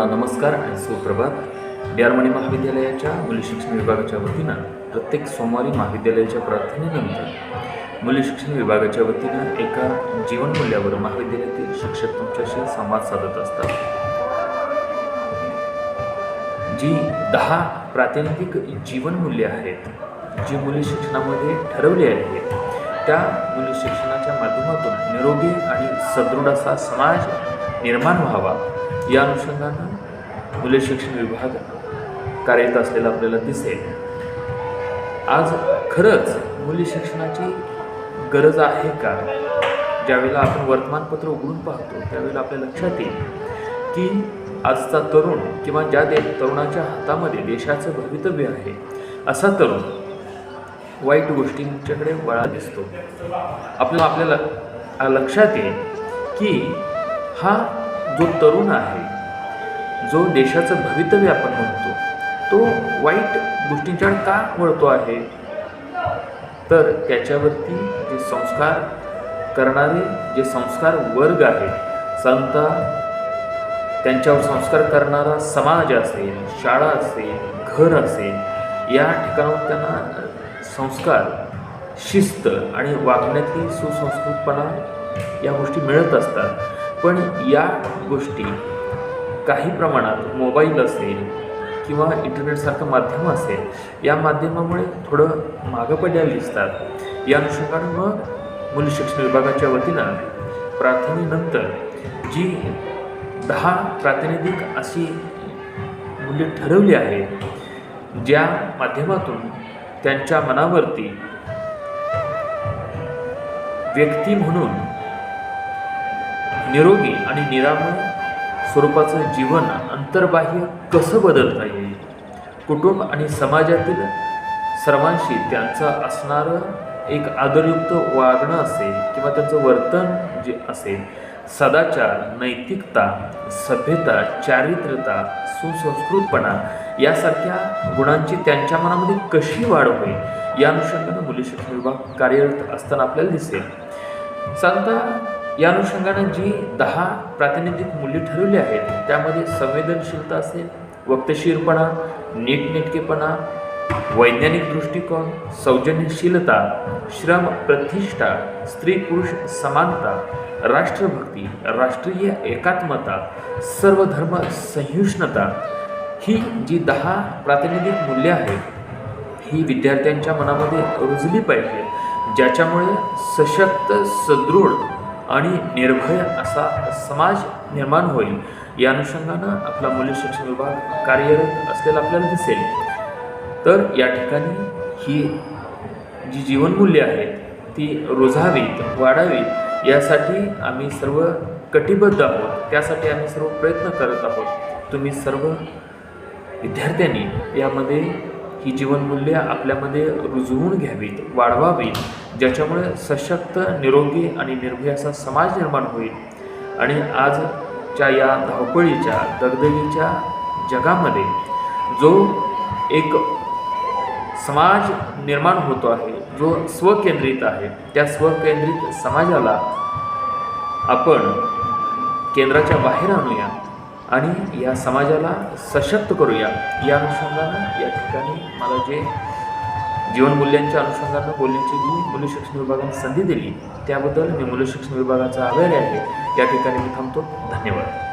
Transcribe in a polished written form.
नमस्कार आणि सुप्रभात. बिहारमणी महाविद्यालयाच्या मूल्य शिक्षण विभागाच्या वतीनं प्रत्येक सोमवारी महाविद्यालयाच्या प्रार्थनेनंतर मूल्य शिक्षण विभागाच्या वतीनं एका जीवनमूल्यावर महाविद्यालयातील शिक्षक तुमच्याशी संवाद साधत असतात. जी 10 प्रातिनिधिक जीवनमूल्य आहेत, जी मूल्य शिक्षणामध्ये ठरवली आहेत, त्या मूल्य शिक्षणाच्या माध्यमातून निरोगी आणि सदृढ असा समाज निर्माण व्हावा या अनुषंगानं मूल्य शिक्षण विभाग कार्यरत असलेला आपल्याला दिसेल. आज खरंच मूल्य शिक्षणाची गरज आहे का? ज्यावेळेला आपण वर्तमानपत्र उघडून पाहतो त्यावेळेला आपल्या लक्षात येईल की आजचा तरुण किंवा ज्या तरुणाच्या हातामध्ये देशाचं भवितव्य आहे असा तरुण वाईट गोष्टींच्याकडे वळा दिसतो. आपल्याला लक्षात येईल की हा जो तरुण आहे, जो देशाचं भवितव्य आपण म्हणतो, तो वाईट गोष्टींच्याकडे का वळतो आहे? तर त्याच्यावरती जे संस्कार करणारे जे संस्कार वर्ग आहे, संत, त्यांच्यावर संस्कार करणारा समाज असेल, शाळा असेल, घर असेल, या ठिकाणावर त्यांना संस्कार, शिस्त आणि वागण्यातली सुसंस्कृतपणा या गोष्टी मिळत असतात. पण या गोष्टी काही प्रमाणात मोबाईल असेल किंवा इंटरनेटसारखं माध्यम असेल, या माध्यमामुळे थोडं मागं पडलेलं दिसतात. या अनुषंगाने मग मूल्य शिक्षण विभागाच्या वतीनं प्रार्थनेनंतर जी 10 प्रातिनिधिक अशी मूल्ये ठरवली आहेत, ज्या माध्यमातून त्यांच्या मनावरती व्यक्ती म्हणून निरोगी आणि निरामय स्वरूपाचं जीवन अंतर्बाह्य कसं बदलता येईल, कुटुंब आणि समाजातील सर्वांशी त्यांचं असणारं एक आदरयुक्त वागणं असेल किंवा त्यांचं वर्तन जे असेल, सदाचार, नैतिकता, सभ्यता, चारित्र्यता, सुसंस्कृतपणा यासारख्या गुणांची त्यांच्या मनामध्ये कशी वाढ होईल या अनुषंगानं मूल्य शिक्षण विभाग कार्यरत असताना आपल्याला दिसेल. साधारणतः या अनुषंगानं जी 10 प्रातिनिधिक मूल्ये ठरवली आहेत त्यामध्ये संवेदनशीलता असेल, वक्तशीरपणा, नीटनेटकेपणा, वैज्ञानिक दृष्टिकोन, सौजन्यशीलता, श्रम, प्रतिष्ठा, स्त्री पुरुष समानता, राष्ट्रभक्ती, राष्ट्रीय एकात्मता, सर्वधर्म सहिष्णुता, ही जी 10 प्रातिनिधिक मूल्ये आहेत ही विद्यार्थ्यांच्या मनामध्ये रुजली पाहिजे, ज्याच्यामुळे सशक्त, सदृढ आणि निर्भय असा समाज निर्माण होईल. या अनुषंगानं आपला मूल्य शिक्षण विभाग कार्यरत असलेला आपल्याला दिसेल. तर या ठिकाणी ही जी जीवनमूल्ये आहेत ती रुजावीत, वाढावीत यासाठी आम्ही सर्व कटिबद्ध आहोत. त्यासाठी आम्ही सर्व प्रयत्न करत आहोत. तुम्ही सर्व विद्यार्थ्यांनी यामध्ये ही जीवनमूल्ये आपल्यामध्ये रुजवून घ्यावीत, वाढवावीत, ज्याच्यामुळे सशक्त, निरोगी आणि निर्भय असा समाज निर्माण होईल. आणि आजच्या या धावपळीच्या, दगदगीच्या जगामध्ये जो एक समाज निर्माण होतो आहे, जो स्वकेंद्रित आहे, त्या स्वकेंद्रित समाजाला आपण केंद्राच्या बाहेर आणूया आणि या समाजाला सशक्त करूया. या अनुषंगानं या ठिकाणी मला जे जीवनमूल्यांच्या अनुषंगानं बोलण्याची जी मूल्य शिक्षण विभागाने संधी दिली त्याबद्दल मी मूल्य शिक्षण विभागाचा आभारी आहे. या ठिकाणी मी थांबतो. धन्यवाद.